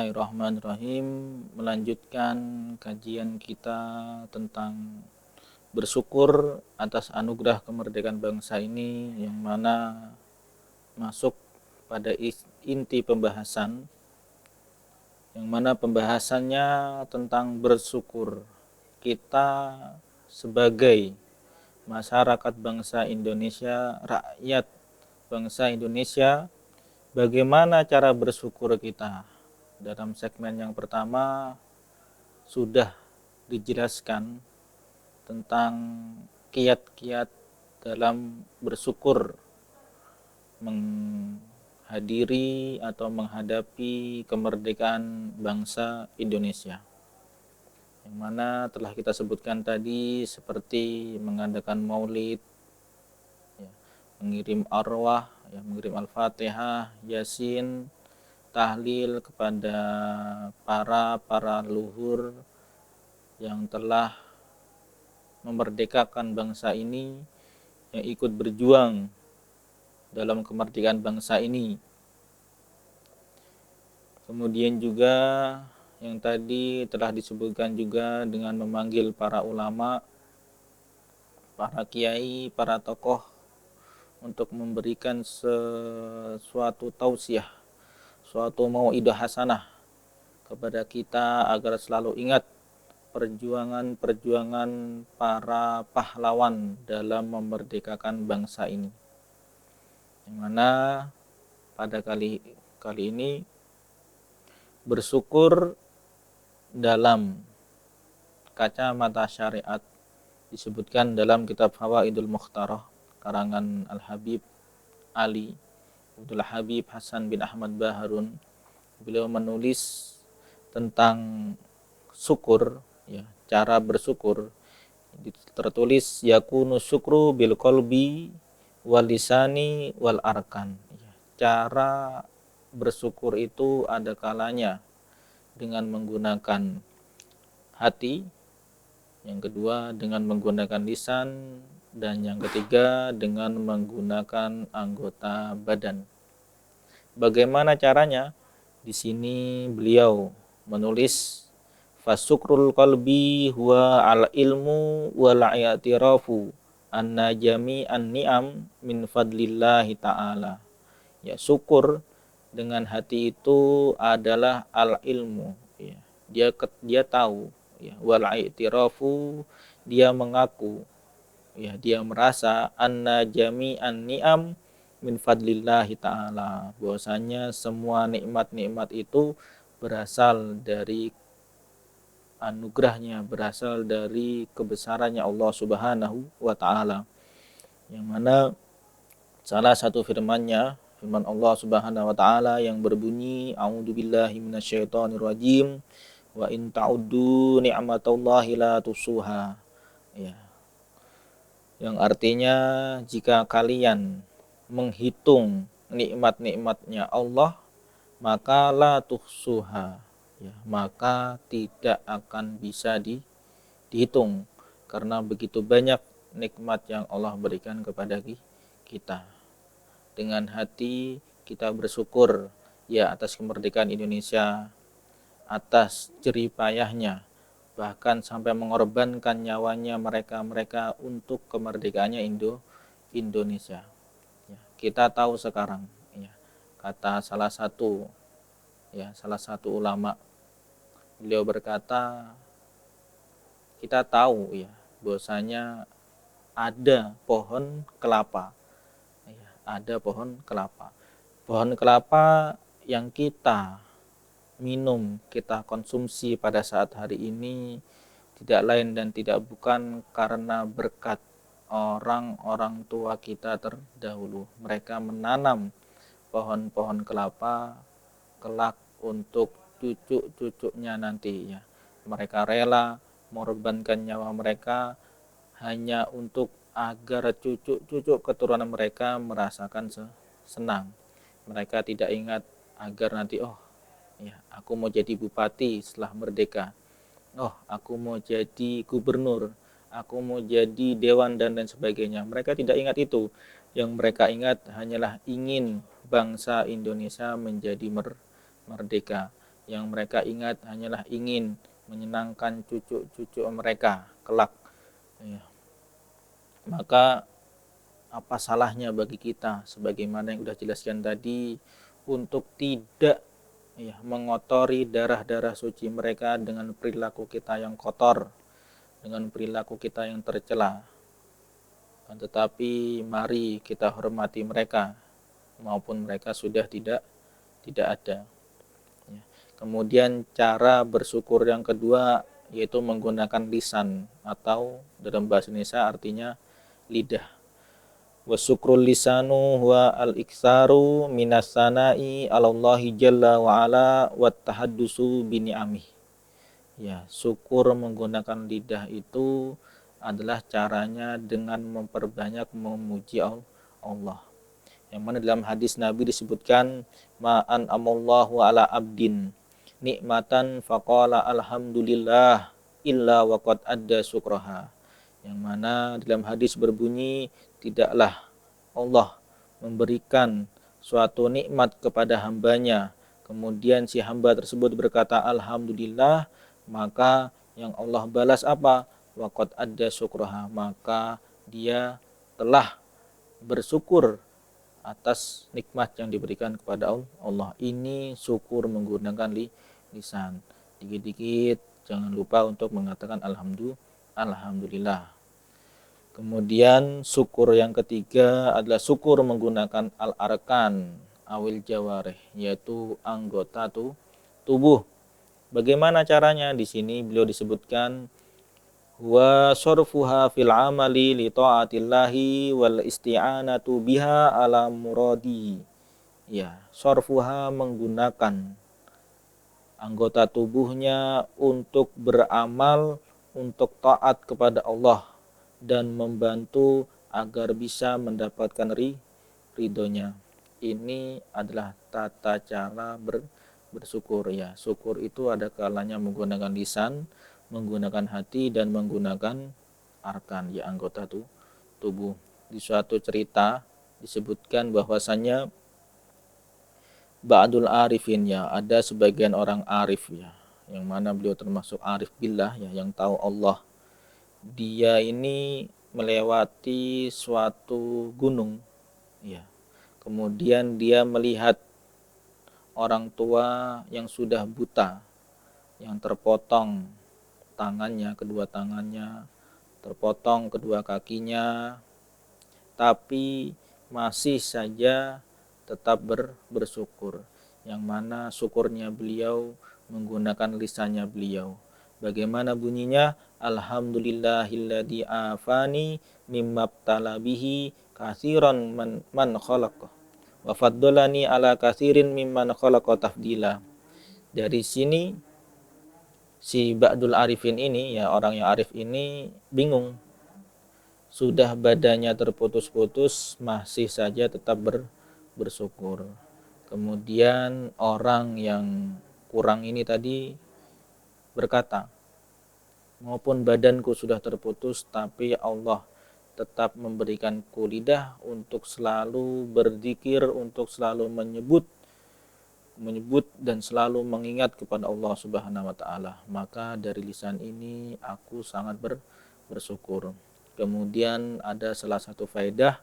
Bismillahirrahmanirrahim. Melanjutkan kajian kita tentang bersyukur atas anugerah kemerdekaan bangsa ini, yang mana masuk pada inti pembahasan, yang mana pembahasannya tentang bersyukur. Kita sebagai masyarakat bangsa Indonesia, rakyat bangsa Indonesia, bagaimana cara bersyukur kita? Dalam segmen yang pertama sudah dijelaskan tentang kiat-kiat dalam bersyukur menghadiri atau menghadapi kemerdekaan bangsa Indonesia, yang mana telah kita sebutkan tadi, seperti mengadakan maulid, mengirim arwah, mengirim al-fatihah, yasin, tahlil kepada para leluhur yang telah memerdekakan bangsa ini, yang ikut berjuang dalam kemerdekaan bangsa ini. Kemudian juga yang tadi telah disebutkan juga dengan memanggil para ulama, para kiai, para tokoh untuk memberikan sesuatu tausiah, suatu mau'idah hasanah kepada kita agar selalu ingat perjuangan para pahlawan dalam memerdekakan bangsa ini. Yang mana pada kali ini bersyukur dalam kacamata syariat disebutkan dalam kitab Fawaidul Mukhtarah karangan Al-Habib Ali Abdul Habib Hasan bin Ahmad Baharun. Beliau menulis tentang syukur, cara bersyukur. Tertulis yakunu syukru bil qalbi wal lisani wal arkan. Cara bersyukur itu ada kalanya dengan menggunakan hati, yang kedua dengan menggunakan lisan, dan yang ketiga dengan menggunakan anggota badan. Bagaimana caranya? Di sini beliau menulis fasyukrul qalbi huwa al ilmu wal i'tirafu anna jami'an ni'am min fadlillahi ta'ala. Syukur dengan hati itu adalah al ilmu, dia tahu, wal i'tirafu, dia mengaku, dia merasa anna jami'an ni'am min fadlillahi ta'ala, bahwasanya semua nikmat-nikmat itu berasal dari anugerahnya, berasal dari kebesarannya Allah Subhanahu wa ta'ala. Yang mana salah satu firman Allah Subhanahu wa ta'ala yang berbunyi a'udzubillahi minasyaitonirrajim wa in ta'uddu ni'matallahi la tusuha, yang artinya jika kalian menghitung nikmat-nikmatnya Allah, maka la tuhsuha, maka tidak akan bisa dihitung, karena begitu banyak nikmat yang Allah berikan kepada kita. Dengan hati kita bersyukur atas kemerdekaan Indonesia, atas jerih payahnya, bahkan sampai mengorbankan nyawanya mereka untuk kemerdekaannya Indonesia. Kita tahu sekarang, kata salah satu ulama, beliau berkata, kita tahu bahwasanya ada pohon kelapa, pohon kelapa yang kita minum, kita konsumsi pada saat hari ini tidak lain dan tidak bukan karena berkat orang-orang tua kita terdahulu. Mereka menanam pohon-pohon kelapa kelak untuk cucu-cucunya nanti, Mereka rela mengorbankan nyawa mereka hanya untuk agar cucu-cucu keturunan mereka merasakan senang. Mereka tidak ingat agar nanti aku mau jadi bupati setelah merdeka, aku mau jadi gubernur, aku mau jadi dewan, dan lain sebagainya. Mereka tidak ingat itu. Yang mereka ingat hanyalah ingin bangsa Indonesia menjadi merdeka. Yang mereka ingat hanyalah ingin menyenangkan cucu-cucu mereka kelak. Ya. Maka apa salahnya bagi kita, sebagaimana yang sudah jelaskan tadi, untuk tidak mengotori darah-darah suci mereka dengan perilaku kita yang kotor, dengan perilaku kita yang tercela. Tetapi mari kita hormati mereka, maupun mereka sudah tidak ada. Kemudian cara bersyukur yang kedua yaitu menggunakan lisan, atau dalam bahasa Indonesia artinya lidah. Wa syukrul lisanu huwa al-iksaru minas sana'i 'alallahi jalla wa ala wa tahaddusu bi ni'amih. Ya, syukur menggunakan lidah itu adalah caranya dengan memperbanyak memuji Allah. Yang mana dalam hadis Nabi disebutkan ma'an amallahu ala abdin nikmatan faqala alhamdulillah illa waqad adda syukraha. Yang mana dalam hadis berbunyi, tidaklah Allah memberikan suatu nikmat kepada hambanya, kemudian si hamba tersebut berkata alhamdulillah, maka yang Allah balas apa? Waqad adda syukraha, maka dia telah bersyukur atas nikmat yang diberikan kepada Allah. Ini syukur menggunakan lisan. Dikit-dikit jangan lupa untuk mengatakan alhamdulillah. Kemudian syukur yang ketiga adalah syukur menggunakan al-arkan awil jawarih, yaitu anggota tubuh. Bagaimana caranya? Di sini beliau disebutkan wa sarfuha fil amali li taatillahi wal isti'anatu biha ala muradi. Ya, sarfuha menggunakan anggota tubuhnya untuk beramal, untuk taat kepada Allah dan membantu agar bisa mendapatkan ridhonya. Ini adalah tata cara bersyukur ya. Syukur itu ada kalanya menggunakan lisan, menggunakan hati, dan menggunakan arkan ya, anggota tubuh. Di suatu cerita disebutkan bahwasannya ba'dul arifin ya, ada sebagian orang arif ya, yang mana beliau termasuk arif billah ya, yang tahu Allah. Dia ini melewati suatu gunung ya. Kemudian dia melihat orang tua yang sudah buta, yang terpotong tangannya, kedua tangannya, terpotong kedua kakinya, tapi masih saja tetap bersyukur. Yang mana syukurnya beliau menggunakan lisannya beliau. Bagaimana bunyinya? Alhamdulillahilladzi afani mimmabtala bihi katsiran man khalaqa wa faddalani ala katsirin mimman khalaqa tafdila. Dari sini si Ba'dul Arifin ini ya, orang yang arif ini bingung. Sudah badannya terputus-putus masih saja tetap bersyukur. Kemudian orang yang kurang ini tadi berkata, maupun badanku sudah terputus, tapi Allah tetap memberikanku lidah untuk selalu berzikir, untuk selalu menyebut dan selalu mengingat kepada Allah Subhanahu wa taala. Maka dari lisan ini aku sangat bersyukur. Kemudian ada salah satu faedah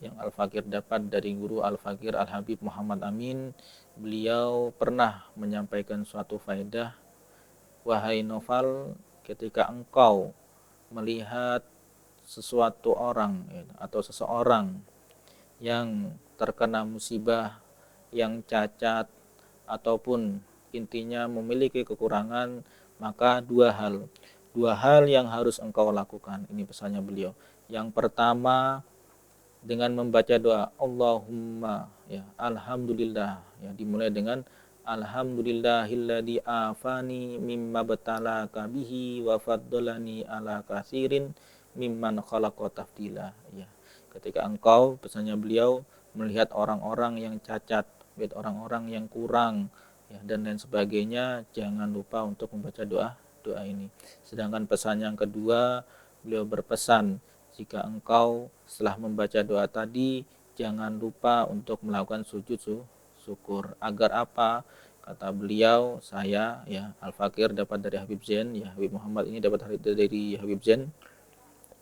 yang Al-Fakir dapat dari guru Al-Fakir Al-Habib Muhammad Amin. Beliau pernah menyampaikan suatu faedah, wahai Noval, ketika engkau melihat sesuatu orang atau seseorang yang terkena musibah, yang cacat, ataupun intinya memiliki kekurangan, maka dua hal yang harus engkau lakukan. Ini pesannya beliau. Yang pertama, dengan membaca doa Allahumma ya, alhamdulillah ya, dimulai dengan alhamdulillahilladzi afani mimma batalaka bihi wa faddalani ala katsirin mimman khalaqa tafdila ya. Ketika engkau, pesannya beliau, melihat orang-orang yang cacat, melihat orang-orang yang kurang ya, dan lain sebagainya, jangan lupa untuk membaca doa ini. Sedangkan pesan yang kedua, beliau berpesan, jika engkau setelah membaca doa tadi, jangan lupa untuk melakukan sujud syukur. Agar apa? Kata beliau, saya ya Al-Fakir dapat dari Habib Zain, ya Habib Muhammad ini dapat dari Habib Zain.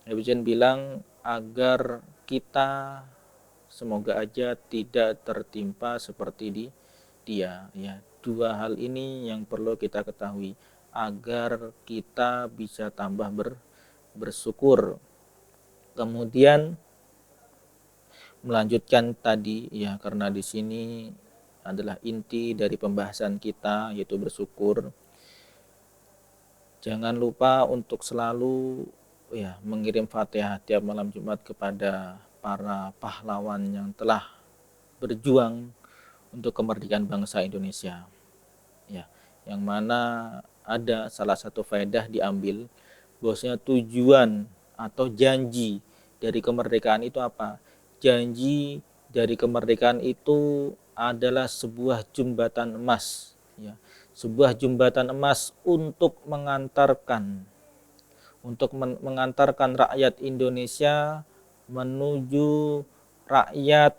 Habib Zain bilang agar kita semoga aja tidak tertimpa seperti dia, ya. Dua hal ini yang perlu kita ketahui agar kita bisa tambah bersyukur. Kemudian melanjutkan tadi, ya, karena di sini adalah inti dari pembahasan kita, yaitu bersyukur. Jangan lupa untuk selalu ya mengirim Fatihah tiap malam Jumat kepada para pahlawan yang telah berjuang untuk kemerdekaan bangsa Indonesia. Ya, yang mana ada salah satu faedah diambil bahwasanya tujuan atau janji dari kemerdekaan itu apa? Janji dari kemerdekaan itu adalah sebuah jembatan emas, ya. Sebuah jembatan emas untuk mengantarkan rakyat Indonesia menuju rakyat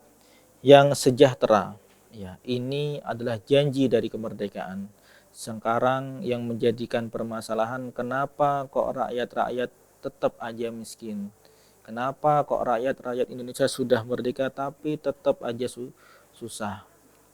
yang sejahtera. Ya, ini adalah janji dari kemerdekaan. Sekarang yang menjadikan permasalahan, kenapa kok rakyat-rakyat tetap aja miskin? Kenapa kok rakyat Indonesia sudah merdeka tapi tetap aja susah?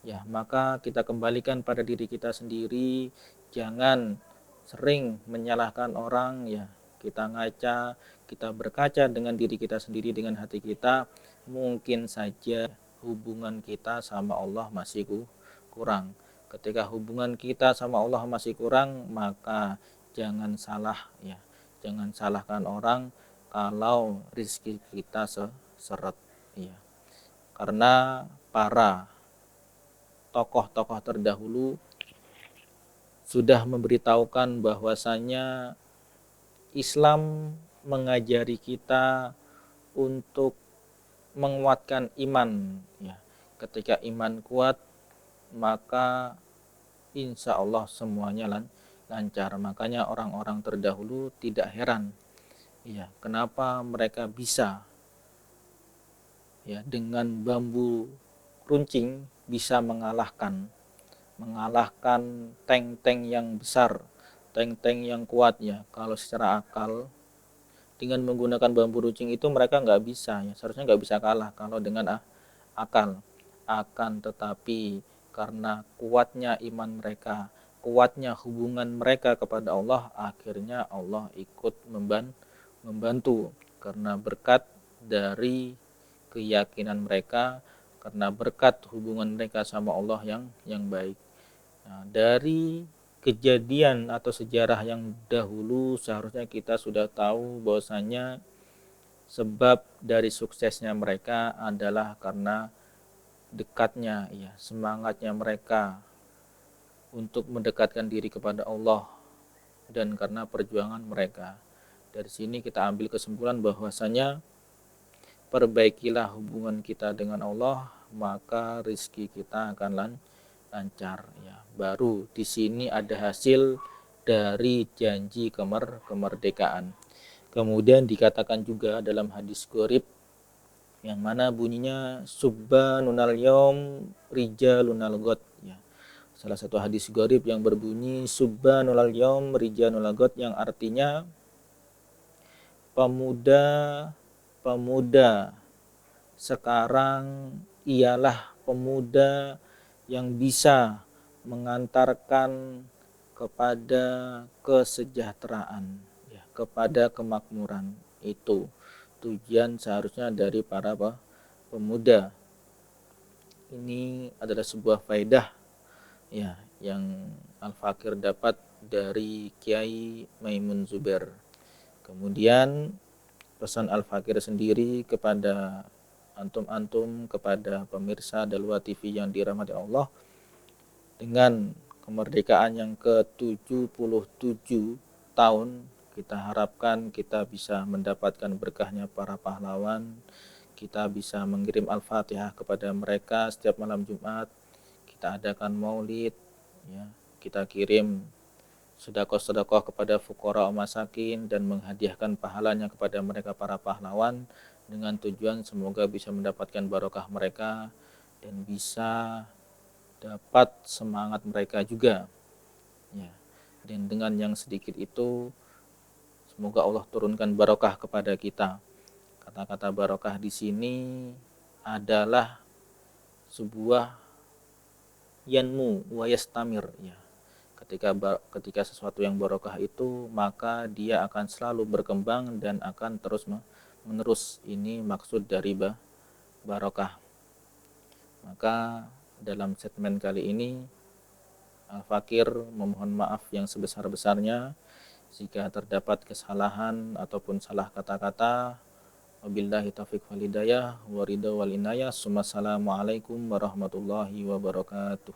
Ya, maka kita kembalikan pada diri kita sendiri, jangan sering menyalahkan orang, ya. Kita ngaca, kita berkaca dengan diri kita sendiri, dengan hati kita, mungkin saja hubungan kita sama Allah masih kurang. Ketika hubungan kita sama Allah masih kurang, maka jangan salah, ya. Jangan salahkan orang kalau rezeki kita seret, ya. Karena para tokoh-tokoh terdahulu sudah memberitahukan bahwasanya Islam mengajari kita untuk menguatkan iman, ya. Ketika iman kuat, maka insya Allah semuanya lancar. Makanya orang-orang terdahulu tidak heran, ya, kenapa mereka bisa, ya, dengan bambu runcing bisa mengalahkan tank-tank yang besar, tank-tank yang kuat, ya. Kalau secara akal dengan menggunakan bambu runcing itu mereka nggak bisa, ya, seharusnya nggak bisa kalah kalau dengan akal. Akan tetapi karena kuatnya iman mereka, kuatnya hubungan mereka kepada Allah, akhirnya Allah ikut membantu karena berkat dari keyakinan mereka, karena berkat hubungan mereka sama Allah yang baik. Nah, dari kejadian atau sejarah yang dahulu seharusnya kita sudah tahu bahwasanya sebab dari suksesnya mereka adalah karena dekatnya, ya, semangatnya mereka untuk mendekatkan diri kepada Allah dan karena perjuangan mereka. Dari sini kita ambil kesimpulan bahwasanya perbaikilah hubungan kita dengan Allah, maka rezeki kita akan lancar, ya. Baru di sini ada hasil dari janji kemerdekaan. Kemudian dikatakan juga dalam hadis gharib yang mana bunyinya subbanunal yaum rijalunal ghad, ya. Salah satu hadis gharib yang berbunyi subbanunal yaum rijalunal ghad, yang artinya pemuda sekarang ialah pemuda yang bisa mengantarkan kepada kesejahteraan, ya, kepada kemakmuran. Itu tujuan seharusnya dari para pemuda. Ini adalah sebuah faedah, ya, yang Al-Fakir dapat dari Kiai Maimun Zubair. Kemudian pesan Al-Fakir sendiri kepada antum-antum, kepada pemirsa Dalwa TV yang dirahmati Allah, dengan kemerdekaan yang ke-77 tahun, kita harapkan kita bisa mendapatkan berkahnya para pahlawan. Kita bisa mengirim Al-Fatihah kepada mereka setiap malam Jumat. Kita adakan maulid, ya. Kita kirim sedekah-sedekah kepada fuqara masakin dan menghadiahkan pahalanya kepada mereka para pahlawan, dengan tujuan semoga bisa mendapatkan barokah mereka dan bisa dapat semangat mereka juga. Ya. Dan dengan yang sedikit itu, semoga Allah turunkan barokah kepada kita. Kata-kata barokah di sini adalah sebuah yanmu wa yastamir, ya. Ketika sesuatu yang barokah itu, maka dia akan selalu berkembang dan akan terus menerus. Ini maksud dari barokah. Maka dalam segmen kali ini Al-Fakir memohon maaf yang sebesar-besarnya jika terdapat kesalahan ataupun salah kata-kata. Wabillahi taufiq wal hidayah wa ridha wal inayah. Assalamualaikum warahmatullahi wabarakatuh.